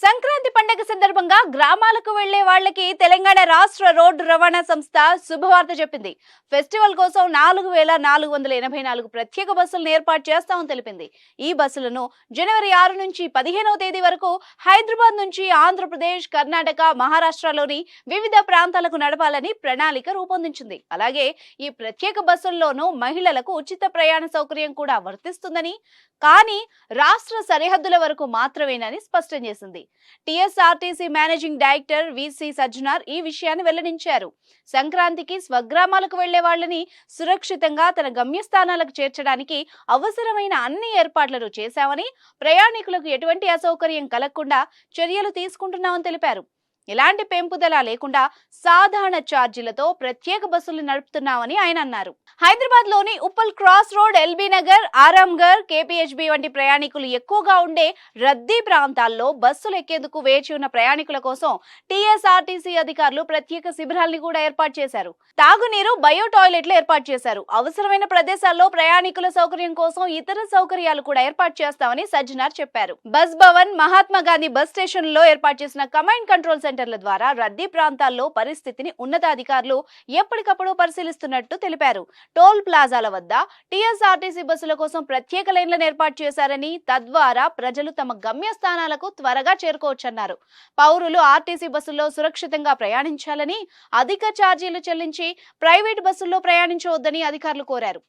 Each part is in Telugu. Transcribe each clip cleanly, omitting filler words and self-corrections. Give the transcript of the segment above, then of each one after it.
సంక్రాంతి పండుగ సందర్భంగా గ్రామాలకు వెళ్లే వాళ్ళకి తెలంగాణ రాష్ట్ర రోడ్డు రవాణా సంస్థ శుభవార్త చెప్పింది. ఫెస్టివల్ కోసం 4484 ప్రత్యేక బస్సులను ఏర్పాటు చేస్తామని తెలిపింది. ఈ బస్సులను జనవరి 6 నుంచి 15వ తేదీ వరకు హైదరాబాద్ నుంచి ఆంధ్రప్రదేశ్, కర్ణాటక, మహారాష్ట్రలోని వివిధ ప్రాంతాలకు నడపాలని ప్రణాళిక రూపొందించింది. అలాగే ఈ ప్రత్యేక బస్సుల్లోనూ మహిళలకు ఉచిత ప్రయాణ సౌకర్యం కూడా వర్తిస్తుందని, కానీ రాష్ట్ర సరిహద్దుల వరకు మాత్రమేనని స్పష్టం చేసింది. TSRTC managing director VC Sajjanar ఈ విషయాన్ని వెల్లడించారు. సంక్రాంతికి స్వగ్రామాలకు వెళ్లే వాళ్ళని సురక్షితంగా తన గమ్యస్థానాలకు చేర్చడానికి అవసరమైన అన్ని ఏర్పాట్లను చేశామని, ప్రయాణికులకు ఎటువంటి అసౌకర్యం కలగకుండా చర్యలు తీసుకుంటున్నామని తెలిపారు. ఎలాంటి పెంపుదల లేకుండా సాధారణ ఛార్జీలతో ప్రత్యేక బస్సులు నడుపుతున్నామని ఆయన అన్నారు. హైదరాబాద్ లోని Uppal cross road, LB Nagar, Aramghar, KPHB వంటి ప్రయాణికులు ఎక్కువగా ఉండే రద్దీ ప్రాంతాల్లో బస్సులు ఎక్కేందుకు వేచి ఉన్న ప్రయాణికుల కోసం టీఎస్ఆర్టీసీ అధికారులు ప్రత్యేక శిబిరాల్ని కూడా ఏర్పాటు చేశారు. తాగునీరు, బయో టాయిలెట్లు ఏర్పాటు చేశారు. అవసరమైన ప్రదేశాల్లో ప్రయాణికుల సౌకర్యం కోసం ఇతర సౌకర్యాలు కూడా ఏర్పాటు చేస్తామని సజ్జనార్ చెప్పారు. Bus Bhavan, Mahatma Gandhi bus station లో ఏర్పాటు చేసిన కమాండ్ కంట్రోల్ సెంటర్ల ద్వారా రద్దీ ప్రాంతాల్లో పరిస్థితిని ఉన్నతాధికారులు ఎప్పటికప్పుడు పరిశీలిస్తున్నట్టు తెలిపారు. టోల్ ప్లాజాల వద్ద టీఎస్ఆర్టీసీ బస్సుల కోసం ప్రత్యేక లైన్లను ఏర్పాటు చేశారని, తద్వారా ప్రజలు తమ గమ్యస్థానాలకు త్వరగా చేరుకోవచ్చన్నారు. పౌరులు ఆర్టీసీ బస్సుల్లో సురక్షితంగా ప్రయాణించాలని, అధిక ఛార్జీలు చెల్లించి ప్రైవేట్ బస్సుల్లో ప్రయాణించవద్దని అధికారులు కోరారు.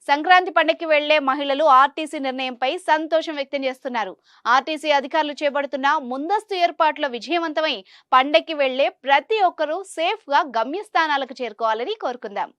సంక్రాంతి పండుగకి వెళ్లే మహిళలు ఆర్టీసీ నిర్ణయంపై సంతోషం వ్యక్తం చేస్తున్నారు. ఆర్టీసీ అధికారులు చేపడుతున్న ముందస్తు ఏర్పాట్ల విజయవంతమై పండక్కి వెళ్లే ప్రతి ఒక్కరూ సేఫ్ గా గమ్యస్థానాలకు చేరుకోవాలని కోరుకుందాం.